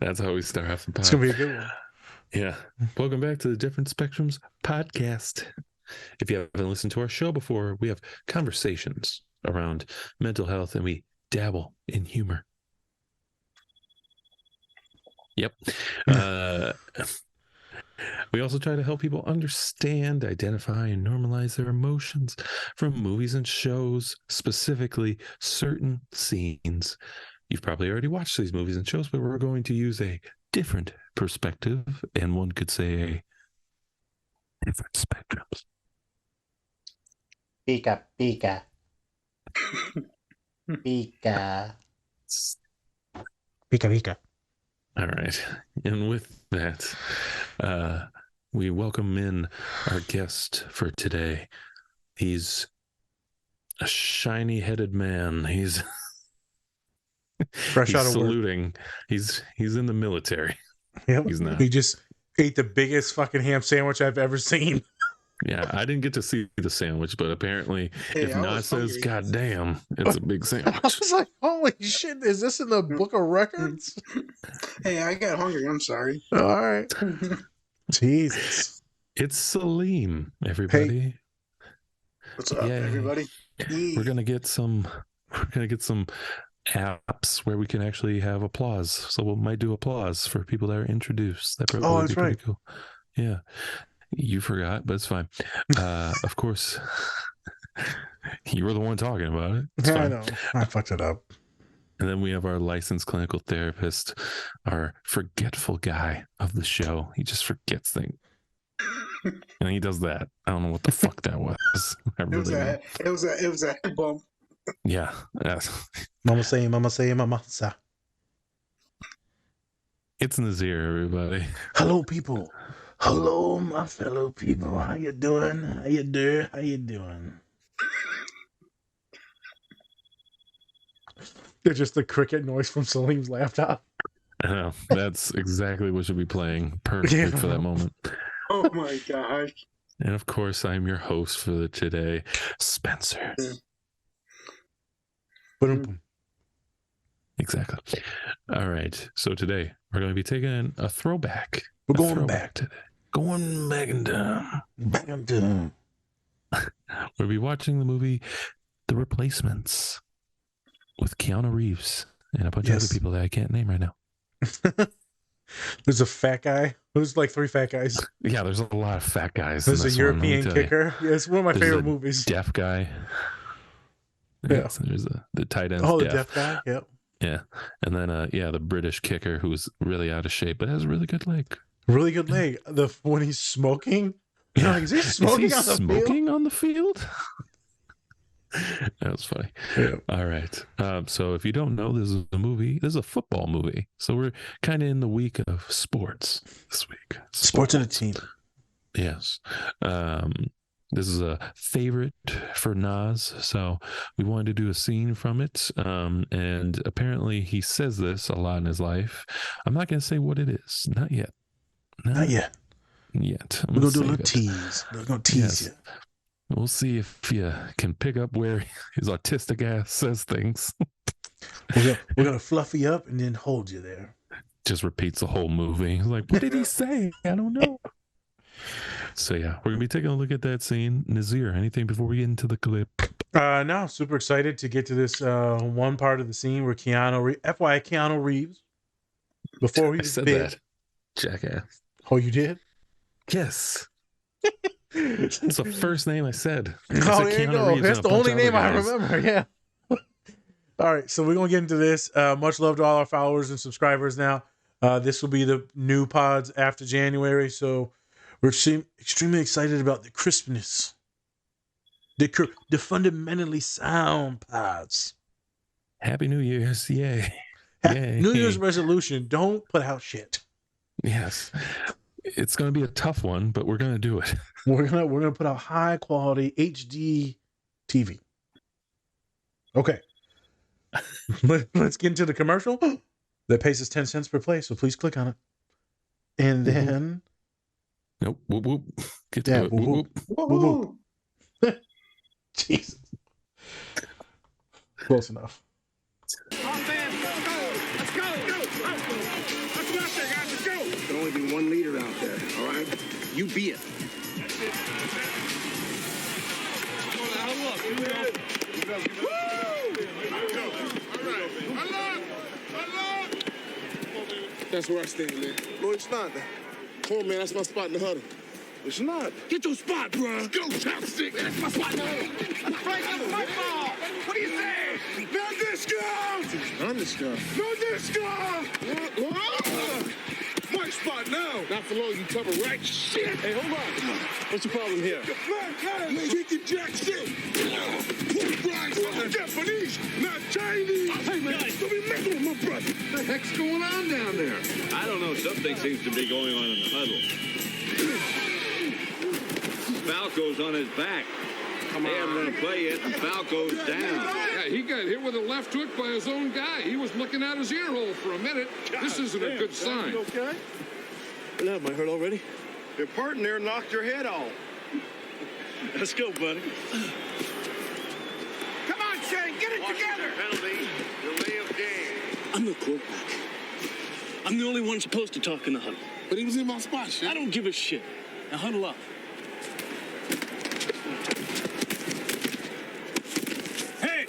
That's how we start off the podcast. It's going to be a good one. Yeah. Welcome back to the Different Spectrums podcast. If you haven't listened to our show before, we have conversations around mental health and we dabble in humor. Yep. We also try to help people understand, identify, and normalize their emotions from movies and shows, specifically certain scenes. You've probably already watched these movies and shows, but we're going to use a different perspective, and one could say a different spectrums. Pika, pika. Pika. Pika, pika. All right. And with that, we welcome in our guest for today. He's a shiny-headed man. He's Fresh out of saluting. work. He's in the military. Yep. He's not. He just ate the biggest fucking ham sandwich I've ever seen. Yeah, I didn't get to see the sandwich, but apparently, Hey, if Nas says, "God damn," it's a big I sandwich. was like, holy shit, is this in the book of records? Hey, I got hungry. I'm sorry. All right. Jesus. It's Salim, everybody. What's up, Yay. everybody? We're gonna get some. We're gonna get some apps where we can actually have applause. So we might do applause for people that are introduced. That probably that's be pretty right. cool. Yeah, you forgot, but it's fine. Of course, you were the one talking about it. It's Yeah, fine. I know. I fucked it up. And then we have our licensed clinical therapist, our forgetful guy of the show. He just forgets things. And he does that. I don't know what the fuck that was. It was a head bump. Yeah. Mama say, mama say, mama say. It's Nazir, everybody. Hello, people. Hello, my fellow people. How you doing? How you doing? How you doing? They're just the cricket noise from Salim's laptop. I know. That's exactly what should be playing. Perfect for that moment. Oh my gosh. And of course, I'm your host for today, Spencer. Boom. Exactly. All right. So today we're going to be taking a throwback. We're going back today. Going back in time. Back into. We'll be watching the movie The Replacements with Keanu Reeves and a bunch of other people that I can't name right now. There's a fat guy. There's like 3 fat guys. Yeah, there's a lot of fat guys. There's a in this one, let me European tell you. kicker. Yeah, it's one of my There's favorite a movies. Deaf guy. Yeah. So there's the tight end. Oh, the deaf guy. Yep. Yeah. And then the British kicker who's really out of shape but has a really good leg. Really good leg. When he's smoking. You know, is he smoking on the field? On the field? That was funny. Yeah. All right. So if you don't know, this is a movie. This is a football movie. So we're kind of in the week of sports this week. Sports and a team. Yes. This is a favorite for Nas, so we wanted to do a scene from it. And apparently he says this a lot in his life. I'm not going to say what it is. Not yet. Not yet. Yet. We're going to do a little tease. We're going to tease you. We'll see if you can pick up where his autistic ass says things. We're gonna fluffy up and then hold you there. Just repeats the whole movie. He's like, what did he say? I don't know. So yeah, we're gonna be taking a look at that scene. Nazir, anything before we get into the clip? No, super excited to get to this one part of the scene where Keanu Reeves, before he I was said big. that. Jackass. Oh, you did? Yes. It's the first name I said. Oh, there you go. That's the only name I remember. Yeah. All right, so we're gonna get into this. Much love to all our followers and subscribers. Now, this will be the new pods after January, so we're extremely excited about the crispness, the fundamentally sound pods. Happy New Year's! Yay! Yay! New Year's resolution: don't put out shit. Yes. It's going to be a tough one, but we're going to do it. We're gonna put out high quality HD TV. Okay. Let's get into the commercial. That pays us 10 cents per play, so please click on it. And then nope. Whoop whoop. Get to it. Whoop, Whoop, whoop. Whoop. Jesus. Close enough. Let's go. and one leader out there, all right? You be it. That's where I stand, man. No, it's not. Come on, man. That's my spot in the huddle. It's not. Get your spot, bro. Go, chopstick. That's my spot now. Break the football. What do you say? No disco! No disco. No disco! My spot now. Not for long, you cover right. Shit. Hey, hold on. What's the problem here? Chicken jack shit. Japanese, not Chinese. Hey, man, don't be messing with my brother. What the heck's going on down there? I don't know. Something seems to be going on in the huddle. Falco's on his back. They haven't run a play yet, and Falco's down. Yeah, he got hit with a left hook by his own guy. He was looking at his ear hole for a minute. This isn't a good sign. You okay? That might hurt already. Your partner knocked your head off. Let's go, buddy. Come on, Shane, get it together. Penalty, delay of game. I'm the quarterback. I'm the only one supposed to talk in the huddle. But he was in my spot, shit. I don't give a shit. Now huddle up. Hey!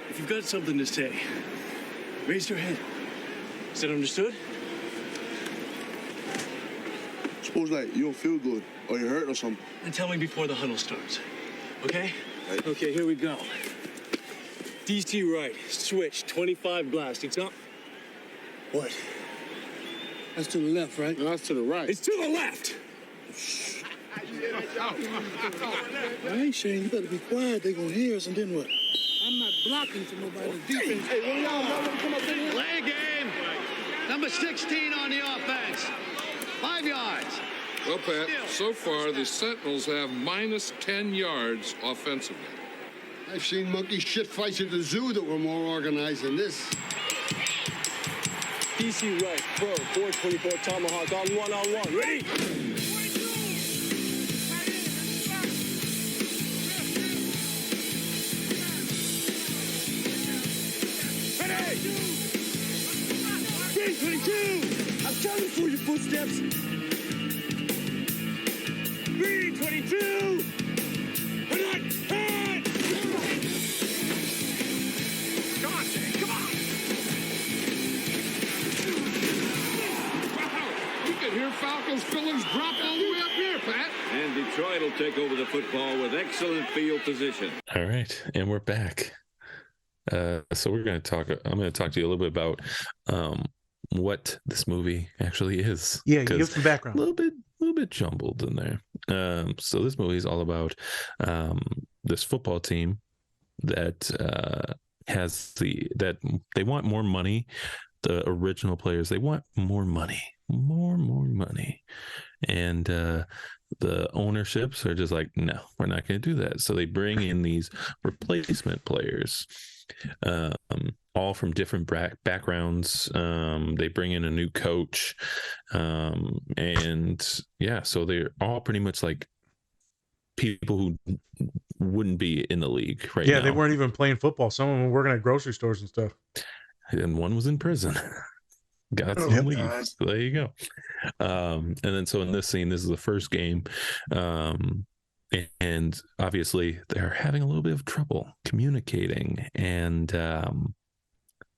If you've got something to say, raise your hand. Is that understood? Suppose, like, you don't feel good or you're hurt or something. And tell me before the huddle starts. Okay? Right. Okay, here we go. DC right, switch, 25 blast. It's up. What? That's to the left, right? No, that's to the right. It's to the left! All right, Shane, you better be quiet. They gonna hear us, and then what? I'm not blocking for nobody's defense. Hey, one of y'all want to come up in here? Play game. Number 16 on the offense. 5 yards. Well, Pat, so far the Sentinels have minus 10 yards offensively. I've seen monkey shit fights at the zoo that were more organized than this. DC right, pro, 424 tomahawk on one. Ready? Ready! 322! I'm coming for your footsteps. 322! We're not hit! Come on, Shane, come on. Wow, you can hear Falco's fillings drop all the way up here, Pat. And Detroit will take over the football with excellent field position. All right, and we're back. So we're going to talk. I'm going to talk to you a little bit about what this movie actually is. Yeah, give some background. A little bit jumbled in there. So this movie is all about this football team that has that they want more money. The original players, they want more money, more money, and the ownerships are just like, no, we're not going to do that. So they bring in these replacement players, all from different backgrounds. They bring in a new coach, and yeah, so they're all pretty much like people who wouldn't be in the league right now. Yeah, they weren't even playing football. Some of them were working at grocery stores and stuff. And one was in prison. Got some leave. So there you go. And then so in this scene, this is the first game. And obviously they're having a little bit of trouble communicating and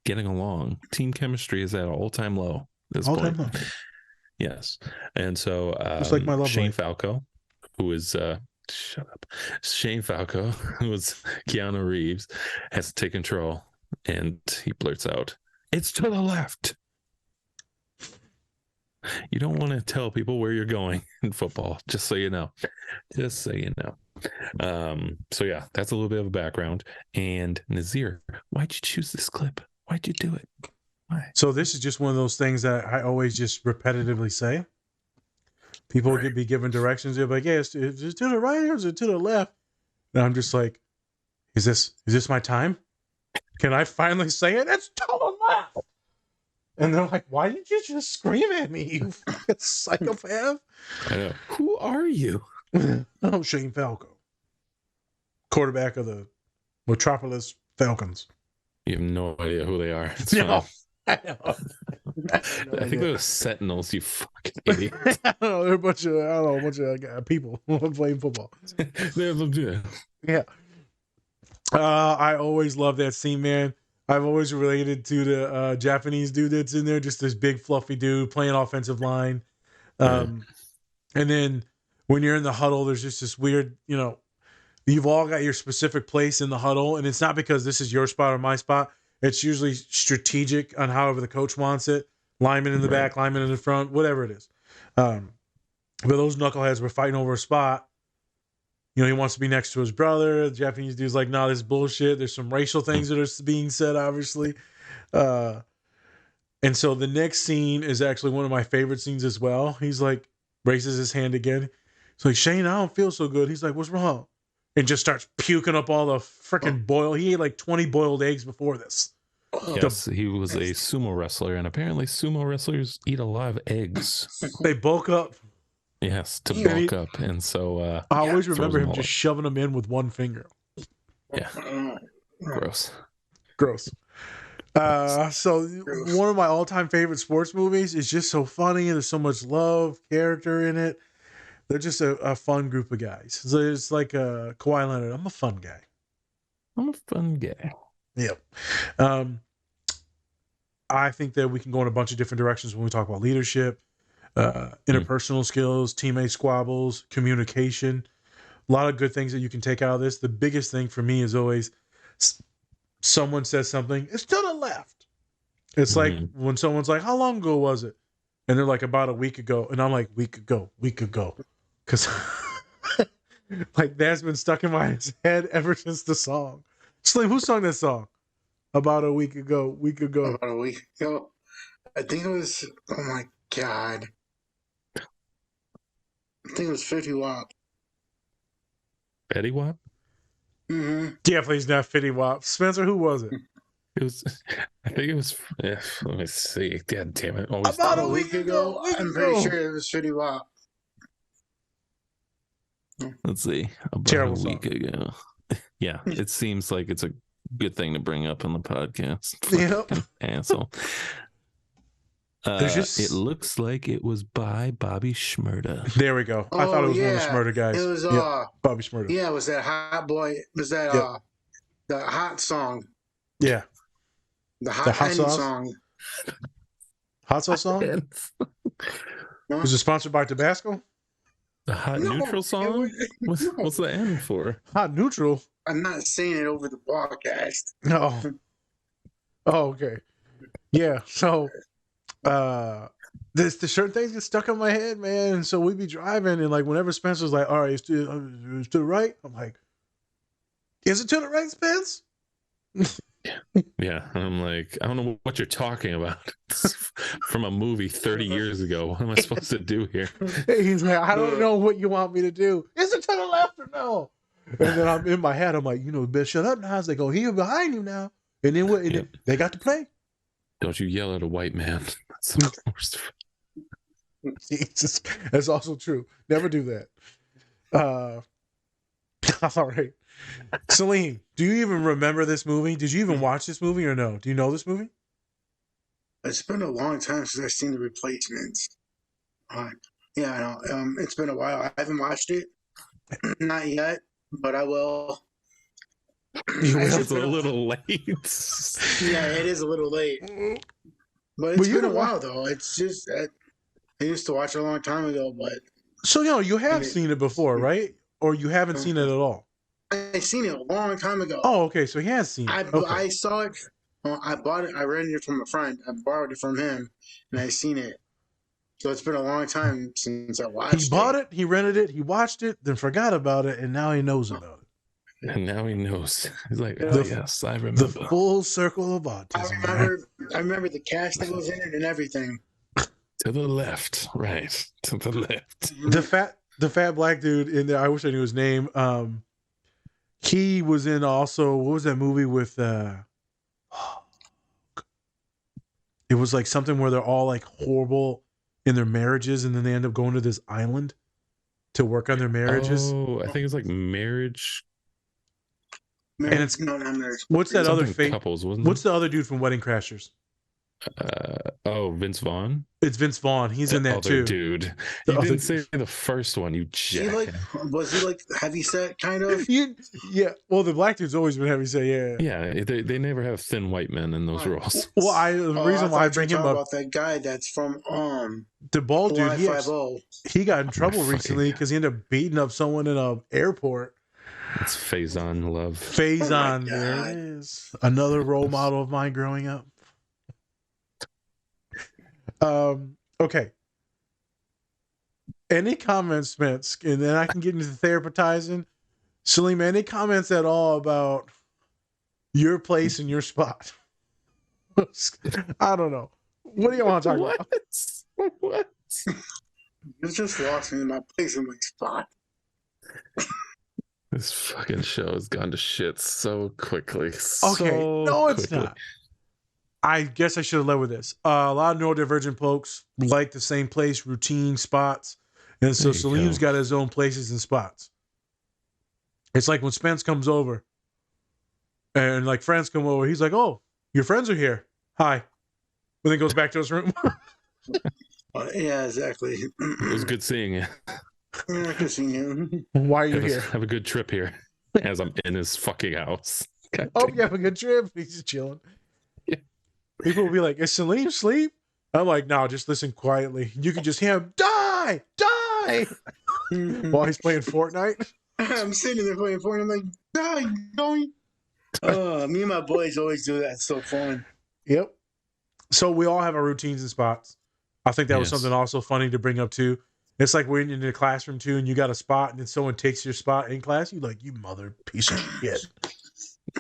getting along. Team chemistry is at an all-time low at this point. Low. Yes. And so just like my love Shane life. Falco, who is shut up. Shane Falco, who was Keanu Reeves, has to take control, and he blurts out, "It's to the left." You don't want to tell people where you're going in football, just so you know. Just so you know. So yeah, that's a little bit of a background. And Nazir, why'd you choose this clip? Why'd you do it? Why? So this is just one of those things that I always just repetitively say. People could be given directions. They're like, "Yeah, is it to the right or is it to the left?" And I'm just like, "Is this my time? Can I finally say it? It's to the left." And they're like, "Why did you just scream at me, you fucking psychopath?" I know. Who are you? I'm Shane Falco, quarterback of the Metropolis Falcons. You have no idea who they are. It's no, fine. I know. I think those Sentinels, you fucking idiot. I don't know. They're a bunch of people playing football. Yeah. I always love that scene, man. I've always related to the Japanese dude that's in there, just this big fluffy dude playing offensive line. And then when you're in the huddle, there's just this weird, you've all got your specific place in the huddle, and it's not because this is your spot or my spot. It's usually strategic on however the coach wants it. Lineman in the back, lineman in the front, whatever it is. But those knuckleheads were fighting over a spot. He wants to be next to his brother. The Japanese dude's like, "No, this is bullshit." There's some racial things that are being said, obviously. And so the next scene is actually one of my favorite scenes as well. He's like, raises his hand again. He's like, "Shane, I don't feel so good." He's like, "What's wrong?" And just starts puking up all the freaking boil. He ate like 20 boiled eggs before this. Yes, he was a sumo wrestler, and apparently sumo wrestlers eat a lot of eggs. They bulk up. Yes, to bulk up. And so I always remember him just shoving them in with one finger. Yeah. Gross. So one of my all-time favorite sports movies is just so funny. There's so much love, character in it. They're just a fun group of guys. So it's like Kawhi Leonard. I'm a fun guy. Yep. I think that we can go in a bunch of different directions when we talk about leadership, interpersonal skills, teammate squabbles, communication. A lot of good things that you can take out of this. The biggest thing for me is always someone says something, it's to the left. It's like when someone's like, "How long ago was it?" And they're like, "About a week ago." And I'm like, week ago. Because like that's been stuck in my head ever since the song. Slim, who sung that song? About a week ago. About a week ago. I think it was, oh my God. I think it was 50 Wap. Betty Wap? Mm-hmm. Definitely it's not 50 Wap. Spencer, who was it? It was, I think it was, let me see. God damn it. About a week ago. I'm pretty sure it was 50 Wap. Let's see. About a week ago. Yeah, it seems like it's a good thing to bring up on the podcast. Yep. Asshole. It looks like it was by Bobby Shmurda. There we go. I thought it was one of the Shmurda guys. It was Bobby Shmurda. Yeah, it was that Hot Boy. Was that the Hot song? Yeah. The Hot sauce song. Hot sauce song? Was it sponsored by Tabasco? The Hot Neutral song? What's the end for? Hot Neutral? I'm not saying it over the broadcast. No. Oh, okay. Yeah. So the certain things get stuck in my head, man. And so we'd be driving, and like whenever Spencer's like, "All right, it's to the right," I'm like, "Is it to the right, Spence?" Yeah, I'm like, I don't know what you're talking about. From a movie 30 years ago. What am I supposed to do here? He's like, "I don't know what you want me to do. Is it to the left or no?" And then I'm in my head, I'm like, "Bitch, shut up now." They go, "He's behind you now." And then what? Then they got to play. Don't you yell at a white man. That's the worst. Jesus, that's also true. Never do that. All right. Celine, do you even remember this movie? Did you even watch this movie or no? Do you know this movie? It's been a long time since I've seen The Replacements. Yeah, I know. It's been a while. I haven't watched it. Not yet, but I will. It's a little late. Yeah, it is a little late. But it's been a while, though. It's just, I used to watch it a long time ago, but... So, you have seen it before, right? Or you haven't seen it at all? I've seen it a long time ago. Oh, okay. So he has seen it. I saw it. I bought it. I rented it from a friend. I borrowed it from him, and I seen it. So it's been a long time since I watched it. He bought it, he rented it, he watched it, then forgot about it, and now he knows about it. And now he knows. He's like, yes, I remember. The full circle of autism. I remember the cast that was in it and everything. To the left, right. To the left. The fat black dude in there, I wish I knew his name. He was in also, what was that movie with it was like something where they're all like horrible in their marriages, and then they end up going to this island to work on their marriages. Oh, I think it's like marriage. And it's no, not marriage. What's that other fake? Couples, what's the other dude from Wedding Crashers? Vince Vaughn. It's Vince Vaughn. He's in The that other too. dude. You didn't say the first one, you jack. Was he like heavy set kind of? Yeah. Well, the black dude's always been heavy set. Yeah. Yeah. They never have thin white men in those roles. Well, the reason why I bring him up about that guy that's from the bald dude. He got in trouble recently because he ended up beating up someone in an airport. It's Faison Love. Faison, there it is. Another role model of mine growing up. Okay. Any comments, Spence? And then I can get into therapizing. Salim, any comments at all about your place and your spot? I don't know. What do you want to talk about? What? You just lost me in my place and my spot. This fucking show has gone to shit so quickly. It's not. I guess I should have led with this. A lot of neurodivergent folks like the same place, routine spots. And so Salim's got his own places and spots. It's like when Spence comes over and like friends come over, he's like, "Oh, your friends are here. Hi." But then goes back to his room. Yeah, exactly. It was good seeing you. Good seeing you. Why are you here? Have a good trip here as I'm in his fucking house. You have a good trip. He's just chilling. Yeah. People will be like, "Is Salim asleep?" I'm like, "No, just listen quietly. You can just hear him die while he's playing Fortnite." I'm sitting there playing Fortnite. I'm like, die, going. Me and my boys always do that. It's so fun. Yep. So we all have our routines and spots. I think that was something also funny to bring up too. It's like when you're in the classroom too, and you got a spot, and then someone takes your spot in class. You like, "You mother piece of shit."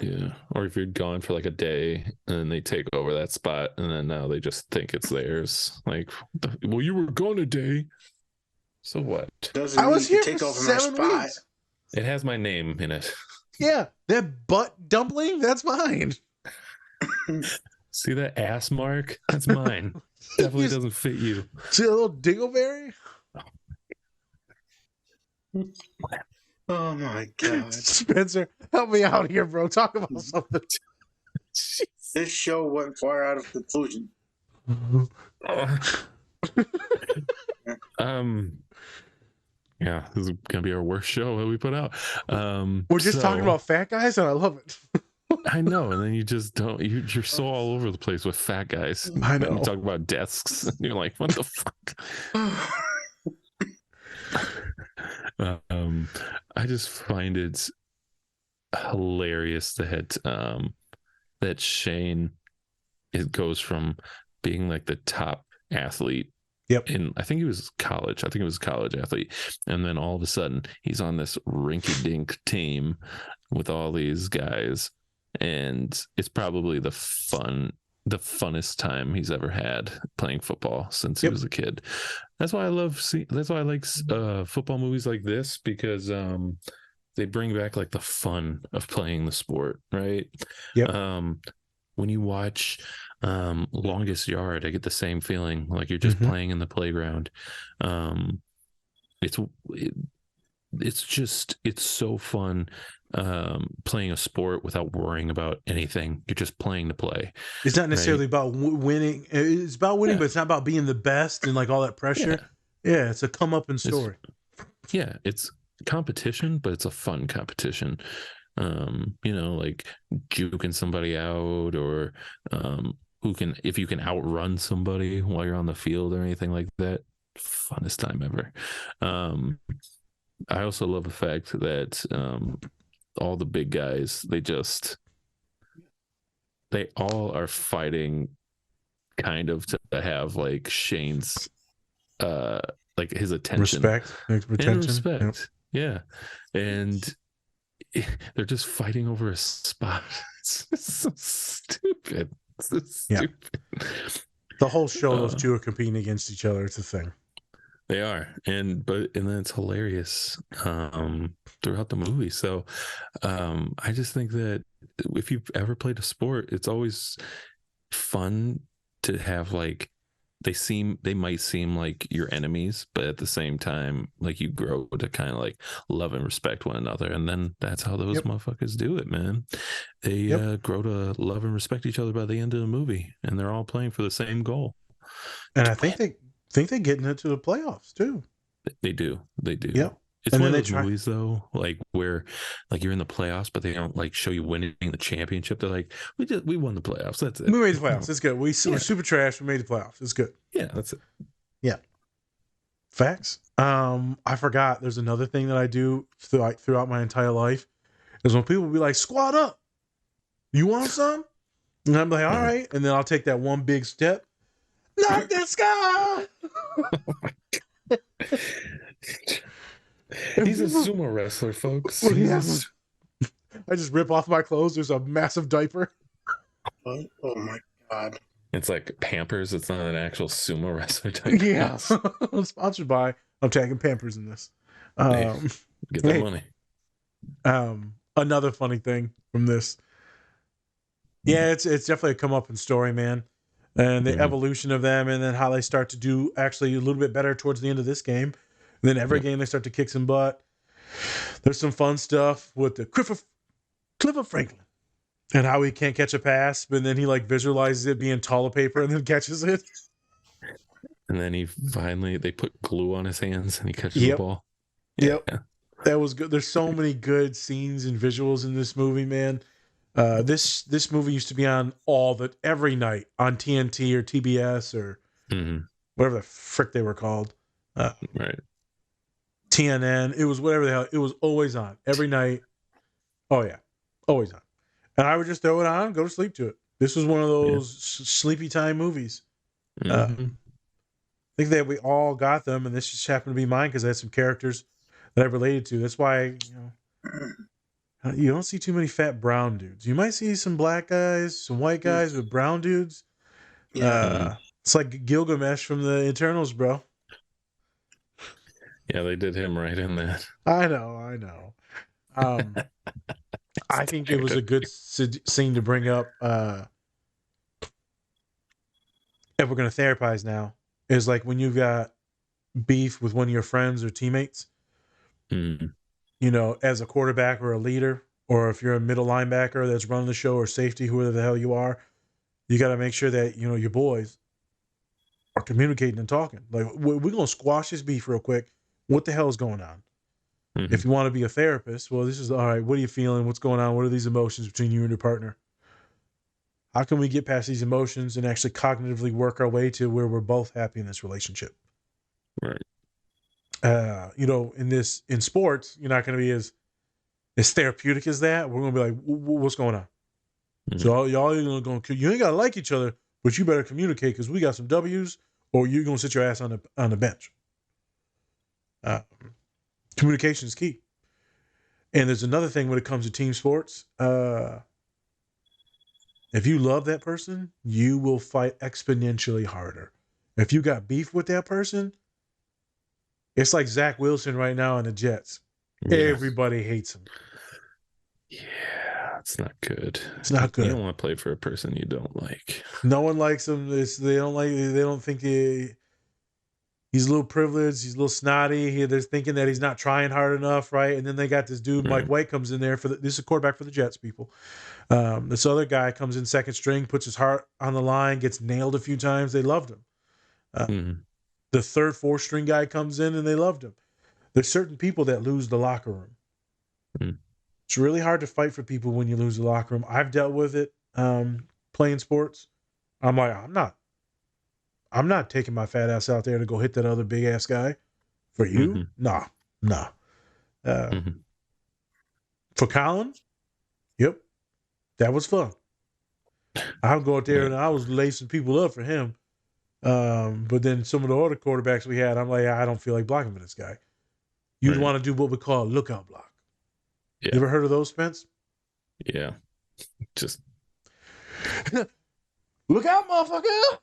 Yeah. Or if you're gone for like a day and then they take over that spot, and then now they just think it's theirs. Like, well, you were gone a day. So what? I was here for 7 weeks. It has my name in it. Yeah, that butt dumpling, that's mine. See that ass mark? That's mine. Definitely doesn't fit you. See a little dingleberry? Oh my god. Spencer, help me out here, bro. Talk about something. This show went far out of conclusion. Yeah, this is gonna be our worst show that we put out. We're just talking about fat guys, and I love it. I know, and then you just don't. You're so all over the place with fat guys. I know. You talk about desks, and you're like, "What the fuck?" I just find it hilarious that Shane goes from being like the top athlete. Yep. I think it was college. I think it was a college athlete. And then all of a sudden he's on this rinky-dink team with all these guys. And it's probably the funnest time he's ever had playing football since he was a kid. That's why I like football movies like this, because they bring back like the fun of playing the sport, right? Yep. When you watch Longest Yard, I get the same feeling, like you're just playing in the playground. It's so fun playing a sport without worrying about anything. You're just playing to play. It's not necessarily about winning. It's about winning, but it's not about being the best and like all that pressure. Yeah, it's a come up and story. It's competition, but it's a fun competition. Like juking somebody out, or if you can outrun somebody while you're on the field or anything like that. Funnest time ever. I also love the fact that all the big guys, they all are fighting kind of to have like Shane's like his attention, respect. Yeah, and they're just fighting over a spot. It's so stupid. The whole show, those two are competing against each other. It's a thing. They are, and then it's hilarious throughout the movie. So I just think that if you've ever played a sport, it's always fun to have like they might seem like your enemies, but at the same time, like you grow to kind of like love and respect one another, and then that's how those motherfuckers do it, man. They grow to love and respect each other by the end of the movie, and they're all playing for the same goal. And I think they're getting into the playoffs too. They do. Yep. It's one of those movies though, like where like you're in the playoffs, but they don't like show you winning the championship. They're like, we won the playoffs. That's it. We made the playoffs. It's good. We're super trash. We made the playoffs. It's good. Yeah, that's it. Yeah. Facts. I forgot. There's another thing that I do throughout my entire life is when people be like, "Squat up, you want some?" And I'm like, "All right," and then I'll take that one big step. Knock this guy. He's a sumo wrestler, folks. I just rip off my clothes. There's a massive diaper. Oh my God. It's like Pampers. It's not an actual sumo wrestler diaper. Yeah. I'm sponsored by. I'm tagging Pampers in this. Get that money. Another funny thing from this. Yeah, it's definitely a come up in story, man. And the evolution of them, and then how they start to do actually a little bit better towards the end of this game. And then every game they start to kick some butt. There's some fun stuff with the Clifford Franklin and how he can't catch a pass, but then he like visualizes it being toilet paper and then catches it. And then they put glue on his hands and he catches the ball. Yep. That was good. There's so many good scenes and visuals in this movie, man. This movie used to be on every night on TNT or TBS or whatever the frick they were called. Right. TNN. It was whatever the hell. It was always on every night. Oh yeah, always on. And I would just throw it on, and go to sleep to it. This was one of those sleepy time movies. I think that we all got them, and this just happened to be mine because I had some characters that I related to. That's why you don't see too many fat brown dudes. You might see some black guys, some white guys, but brown dudes. Yeah. It's like Gilgamesh from the Eternals, bro. Yeah, they did him right in that. I know. I think it was a good scene to bring up. If we're going to therapize now, is like when you've got beef with one of your friends or teammates, as a quarterback or a leader, or if you're a middle linebacker that's running the show or safety, whoever the hell you are, you got to make sure that, your boys are communicating and talking. Like, we're going to squash this beef real quick. What the hell is going on? If you want to be a therapist, well, this is all right. What are you feeling? What's going on? What are these emotions between you and your partner? How can we get past these emotions and actually cognitively work our way to where we're both happy in this relationship? Right. In sports, you're not going to be as therapeutic as that. We're going to be like, what's going on? So y'all are going to, you ain't got to like each other, but you better communicate because we got some W's, or you're going to sit your ass on the bench. Communication is key. And there's another thing when it comes to team sports. If you love that person, you will fight exponentially harder. If you got beef with that person, it's like Zach Wilson right now in the Jets. Yeah. Everybody hates him. Yeah, it's not good. It's not good. You don't want to play for a person you don't like. No one likes him. They don't think he's a little privileged. He's a little snotty. They're thinking that he's not trying hard enough, right? And then they got this dude, Mike White, comes in there this is a quarterback for the Jets, people. This other guy comes in second string, puts his heart on the line, gets nailed a few times. They loved him. The third, fourth string guy comes in and they loved him. There's certain people that lose the locker room. It's really hard to fight for people when you lose the locker room. I've dealt with it playing sports. I'm like, I'm not taking my fat ass out there to go hit that other big ass guy. For you? Nah. For Colin? Yep. That was fun. I'll go out there and I was lacing people up for him. But then some of the other quarterbacks we had, I'm like, I don't feel like blocking for this guy. You'd want to do what we call a lookout block. Yeah. You ever heard of those, Spence? Yeah. Just look out, motherfucker.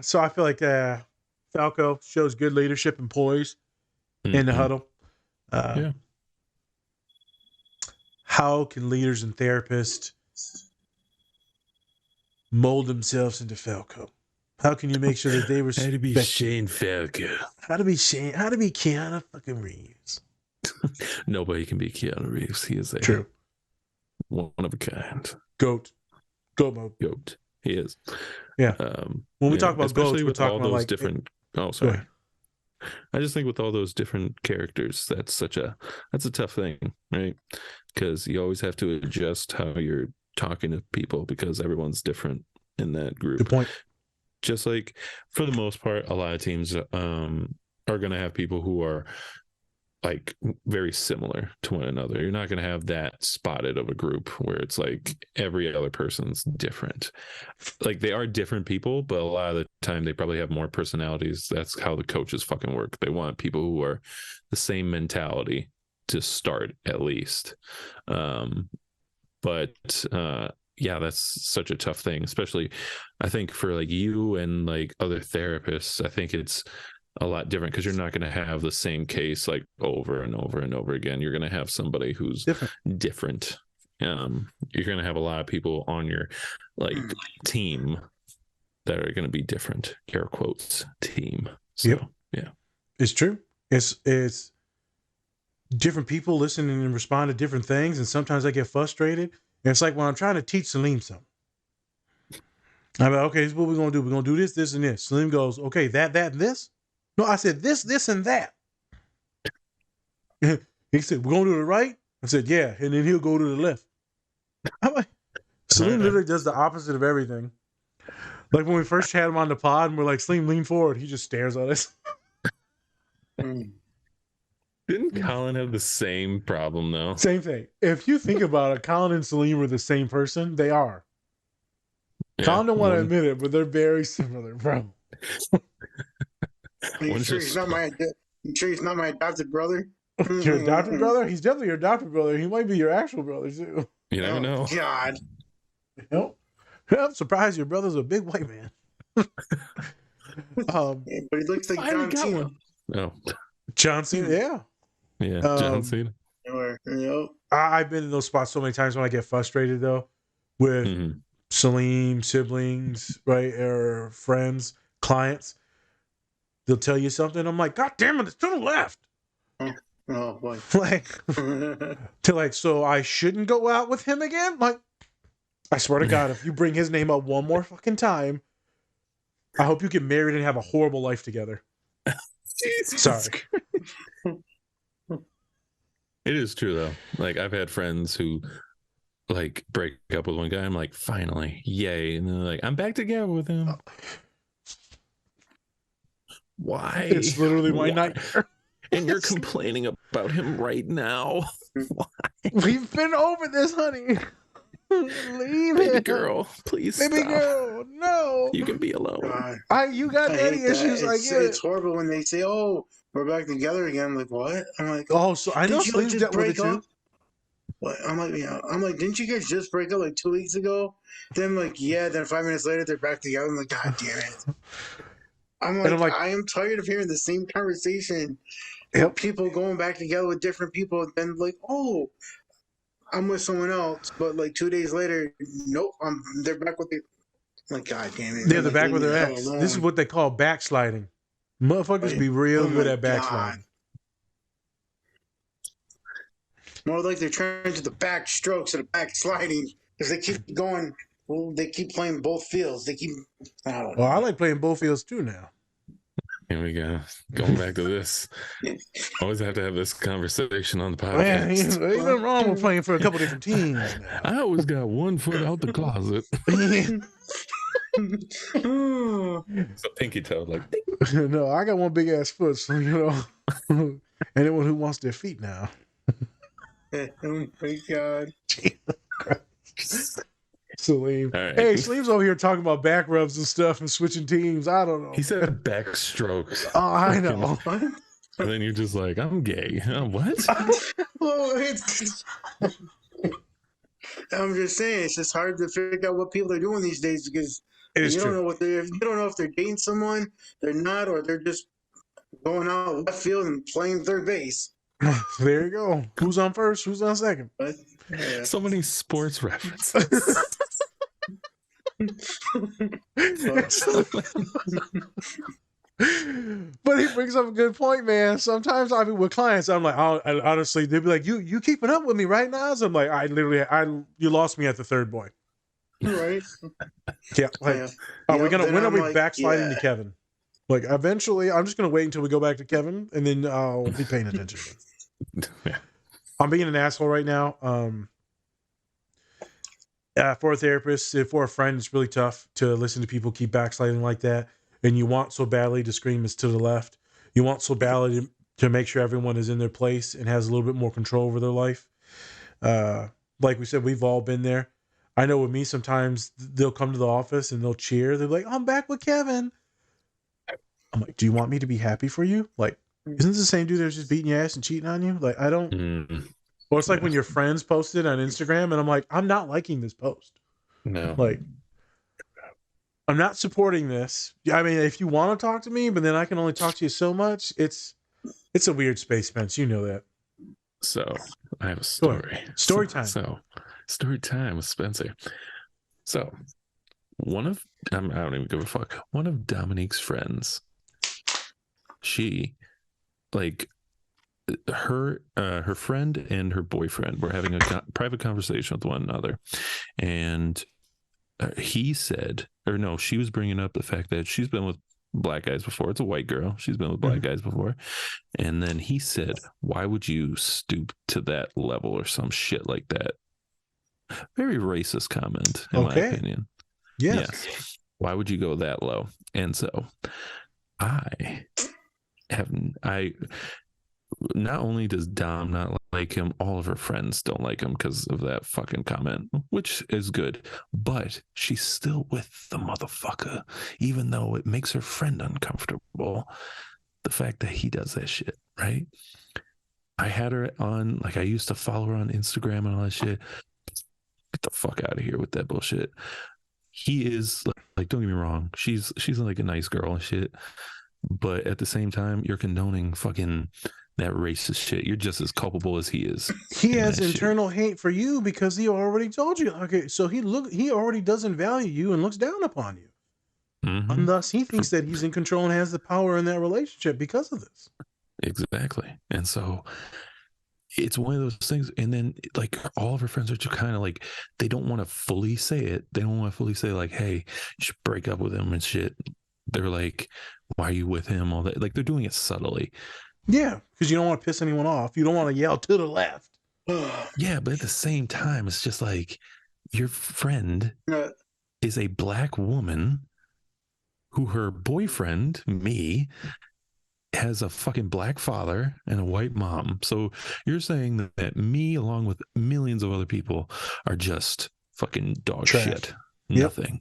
So I feel like Falco shows good leadership and poise in the huddle. how can leaders and therapists mold themselves into Falco? How can you make sure that they respect How to be Shane Falco? How to be Keanu fucking Reeves? Nobody can be Keanu Reeves. He is a True. one of a kind. Goat mode. Goat. He is. Yeah. When we talk about especially goats, we're with talking all about those like different. Oh, sorry. I just think with all those different characters, that's a tough thing, right? Because you always have to adjust how you're talking to people because everyone's different in that group. Good point. Just like for the most part, a lot of teams are going to have people who are like very similar to one another. You're not going to have that spotted of a group where it's like every other person's different. Like they are different people, but a lot of the time they probably have more personalities. That's how the coaches fucking work. They want people who are the same mentality to start at least. Yeah, that's such a tough thing, especially I think for like you and like other therapists. I think it's a lot different because you're not going to have the same case like over and over and over again. You're going to have somebody who's different. You're going to have a lot of people on your like team that are going to be different, air quotes, team. So, yeah, it's true. It's different people listening and respond to different things, and sometimes I get frustrated. And it's like when I'm trying to teach Salim something. I'm like, okay, this is what we're going to do. We're going to do this, this, and this. Salim goes, okay, that, and this? No, I said this, and that. He said, we're going to do it right? I said, yeah. And then he'll go to the left. I'm like, Salim literally does the opposite of everything. Like when we first had him on the pod and we're like, Salim, lean forward. He just stares at us. Didn't Colin have the same problem though? Same thing. If you think about it, Colin and Salim are the same person. They are. Yeah, Colin don't want to admit it, but they're very similar, bro. Are you sure he's not my adopted brother? Your adopted brother? He's definitely your adopted brother. He might be your actual brother too. You never know. God. I'm surprised your brother's a big white man. But he looks like John Cena. No. John Cena, yeah. Yeah, John Cena. I've been in those spots so many times when I get frustrated though with Salim, siblings, right, or friends, clients. They'll tell you something. I'm like, God damn it, it's to the left. Oh boy. So I shouldn't go out with him again? Like, I swear to God, if you bring his name up one more fucking time, I hope you get married and have a horrible life together. Jesus. Sorry. It is true though. Like I've had friends who like break up with one guy. I'm like, finally, yay. And they're like, I'm back together with him. Why? It's literally my nightmare. And you're complaining about him right now. Why? We've been over this, honey. Leave Baby it. girl, please Baby stop. girl, no. You can be alone. You got daddy issues. It's horrible when they say, "Oh, we're back together again." I'm like, what? I'm like, oh, so I know Salim's just break up. What? I'm like, didn't you guys just break up like 2 weeks ago? Then like, yeah. Then 5 minutes later, they're back together. I'm like, God damn it. I'm like, I am tired of hearing the same conversation. Yep. People going back together with different people, and then like, oh, I'm with someone else, but like 2 days later, nope, they're back with the. Like, God damn it. Yeah, they're back with their ex. This is what they call backsliding. Motherfuckers be real good at backsliding. More like they're trying to the backstrokes of the backsliding because they keep going. Well, they keep playing both fields. They keep. I like playing both fields too now. Here we go. Going back to this. Always have to have this conversation on the podcast. Man, ain't nothing wrong with playing for a couple different teams now. I always got one foot out the closet. So pinky toe, like. No, I got one big ass foot, so anyone who wants their feet now. Oh my God. Salim. Right. Hey, Salim's over here talking about back rubs and stuff and switching teams. I don't know. He said backstrokes. Oh, I know. And then you're just like, I'm gay. What? I'm just saying, it's just hard to figure out what people are doing these days because you don't know if they're dating someone, they're not, or they're just going out left field and playing third base. There you go. Who's on first? Who's on second? Yeah. So many sports references. But he brings up a good point, man. Sometimes I mean with clients, I'm like, honestly, they'd be like, "You keeping up with me right now?" So I'm like, you lost me at the third boy. Right. Yeah. Like, when are we backsliding to Kevin? Like, eventually, I'm just gonna wait until we go back to Kevin, and then I'll be paying attention. Yeah. I'm being an asshole right now. For a therapist, for a friend, it's really tough to listen to people keep backsliding like that. And you want so badly to scream it's to the left. You want so badly to make sure everyone is in their place and has a little bit more control over their life. Like we said, we've all been there. I know with me, sometimes they'll come to the office and they'll cheer. They're like, "I'm back with Kevin." I'm like, "Do you want me to be happy for you? Like, isn't this the same dude that's just beating your ass and cheating on you? Like, I don't." Or it's like when your friends posted on Instagram and I'm like, "I'm not liking this post." No. Like, I'm not supporting this. I mean, if you want to talk to me, but then I can only talk to you so much, it's a weird space, Spence. You know that. So I have a story. Story time. So story time with Spencer. So I don't even give a fuck. One of Dominique's friends, she, like, her friend and her boyfriend were having a private conversation with one another, and he said, or no, she was bringing up the fact that she's been with black guys before. It's a white girl. She's been with black guys before. And then he said, "Why would you stoop to that level?" or some shit like that. Very racist comment, in my opinion. Yes. Why would you go that low? And so I not only does Dom not like him, all of her friends don't like him because of that fucking comment, which is good. But she's still with the motherfucker, even though it makes her friend uncomfortable. The fact that he does that shit, right? I had her on, like, I used to follow her on Instagram and all that shit. Get the fuck out of here with that bullshit. He is like, don't get me wrong, she's like a nice girl and shit. But at the same time, you're condoning fucking that racist shit. You're just as culpable as he is. He has internal hate for you because he already told you. Okay, so he already doesn't value you and looks down upon you. And thus he thinks that he's in control and has the power in that relationship because of this. Exactly. And so it's one of those things. And then, like, all of her friends are just kind of like, they don't want to fully say it. They don't want to fully say, like, "Hey, you should break up with him" and shit. They're like, "Why are you with him?" All that. Like, they're doing it subtly. Yeah, because you don't want to piss anyone off. You don't want to yell to the left. Yeah, but at the same time, it's just like, your friend is a black woman who her boyfriend, me, has a fucking black father and a white mom. So you're saying that me, along with millions of other people, are just fucking dog shit. Nothing.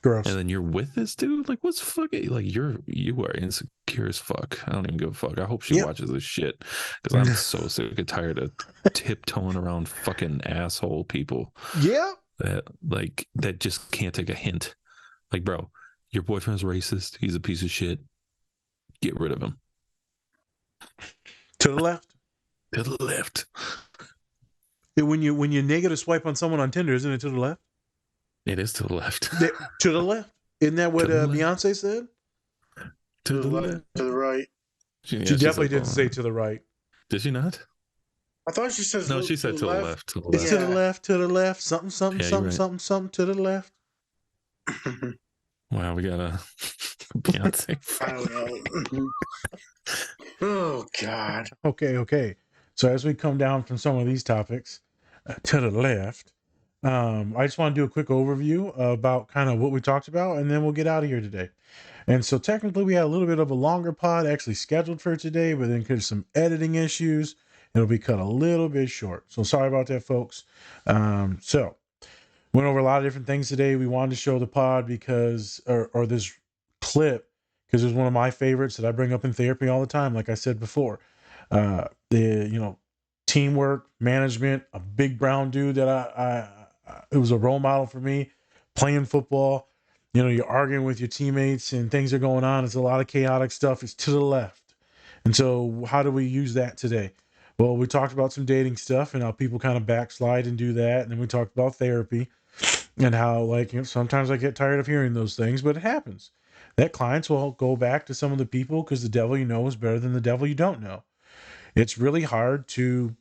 Gross. And then you're with this dude? Like, what's fucking, like, you are insecure as fuck. I don't even give a fuck. I hope she watches this shit, because I'm so sick and tired of tiptoeing around fucking asshole people. Yeah. That just can't take a hint. Like, bro, your boyfriend's racist. He's a piece of shit. Get rid of him. To the left. To the left. When you negative swipe on someone on Tinder, isn't it to the left? It is to the left. To the left. Isn't that what Beyonce said? To the left. To the right. She definitely didn't say to the right. Did she not? I thought she said no. She said to the left. It's to the left. To the left. Something. Something. To the left. Wow, we got a Beyonce. I don't know. Oh God. Okay. So as we come down from some of these topics to the left, I just want to do a quick overview about kind of what we talked about, and then we'll get out of here today. And so technically we had a little bit of a longer pod actually scheduled for today, but then because of some editing issues, it'll be cut a little bit short. So sorry about that, folks. So went over a lot of different things today. We wanted to show the pod because, or this clip, because it's one of my favorites that I bring up in therapy all the time. Like I said before, teamwork, management, a big brown dude that it was a role model for me playing football. You're arguing with your teammates and things are going on. It's a lot of chaotic stuff. It's to the left. And so how do we use that today? Well, we talked about some dating stuff and how people kind of backslide and do that. And then we talked about therapy and how, like, sometimes I get tired of hearing those things, but it happens. That clients will go back to some of the people because the devil you know is better than the devil you don't know. It's really hard to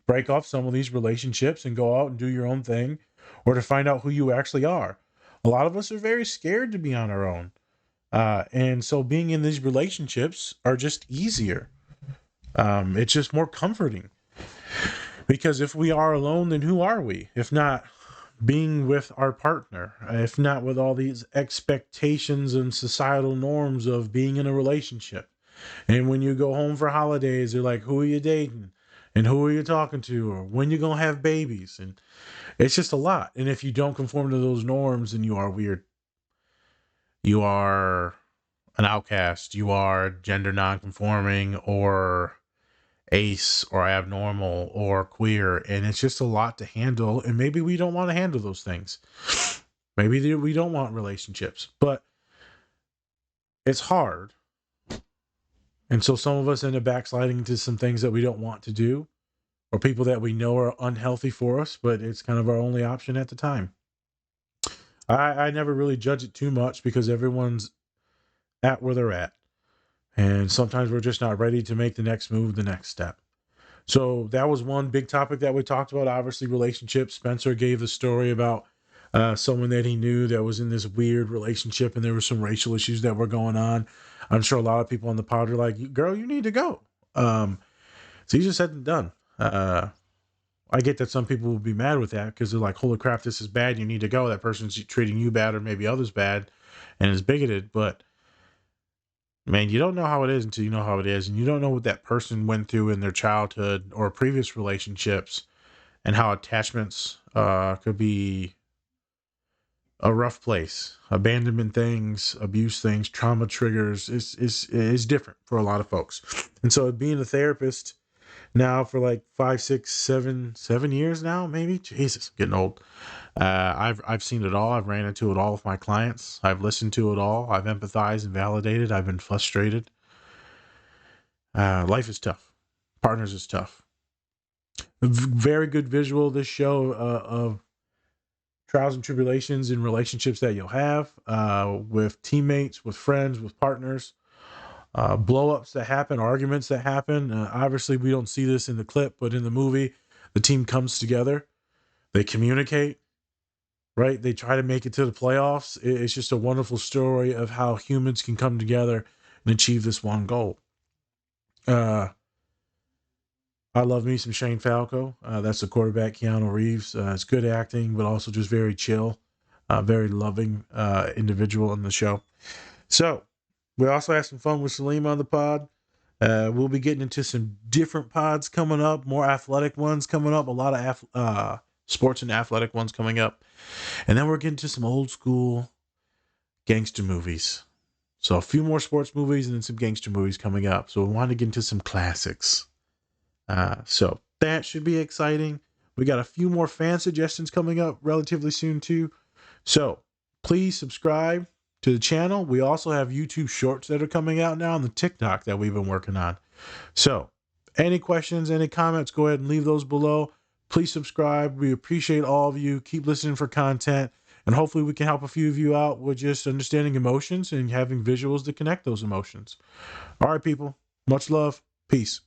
break off some of these relationships and go out and do your own thing, or to find out who you actually are. A lot of us are very scared to be on our own. And so being in these relationships are just easier. It's just more comforting. Because if we are alone, then who are we? If not being with our partner, if not with all these expectations and societal norms of being in a relationship. And when you go home for holidays, they're like, who are you dating? And who are you talking to? Or when you going to have babies? And it's just a lot. And if you don't conform to those norms, then you are weird. You are an outcast. You are gender nonconforming or ace or abnormal or queer. And it's just a lot to handle. And maybe we don't want to handle those things. Maybe we don't want relationships. But it's hard. And so some of us end up backsliding into some things that we don't want to do, or people that we know are unhealthy for us, but it's kind of our only option at the time. I never really judge it too much because everyone's at where they're at. And sometimes we're just not ready to make the next move, the next step. So that was one big topic that we talked about, obviously relationships. Spencer gave the story about someone that he knew that was in this weird relationship, and there were some racial issues that were going on. I'm sure a lot of people on the pod are like, girl, you need to go. It's easier said than done. I get that some people will be mad with that because they're like, holy crap, this is bad. You need to go. That person's treating you bad or maybe others bad and is bigoted. But man, you don't know how it is until you know how it is. And you don't know what that person went through in their childhood or previous relationships and how attachments could be a rough place. Abandonment things, abuse things, trauma triggers is different for a lot of folks. And so being a therapist now for like 5, 6, 7 years now, maybe. Jesus, I'm getting old. I've seen it all. I've ran into it all with my clients. I've listened to it all. I've empathized and validated. I've been frustrated. Life is tough. Partners is tough. Very good visual, this show of trials and tribulations in relationships that you'll have with teammates, with friends, with partners. Blow-ups that happen, arguments that happen. Obviously, we don't see this in the clip, but in the movie, the team comes together. They communicate, right? They try to make it to the playoffs. It's just a wonderful story of how humans can come together and achieve this one goal. I love me some Shane Falco. That's the quarterback, Keanu Reeves. It's good acting, but also just very chill, very loving individual in the show. So, we also had some fun with Salim on the pod. We'll be getting into some different pods coming up, more athletic ones coming up, a lot of sports and athletic ones coming up. And then we're getting to some old school gangster movies. So a few more sports movies and then some gangster movies coming up. So we want to get into some classics. So that should be exciting. We got a few more fan suggestions coming up relatively soon too. So please subscribe to the channel. We also have YouTube shorts that are coming out now on the TikTok that we've been working on. So any questions, any comments, go ahead and leave those below. Please subscribe. We appreciate all of you. Keep listening for content. And hopefully we can help a few of you out with just understanding emotions and having visuals to connect those emotions. All right, people. Much love. Peace.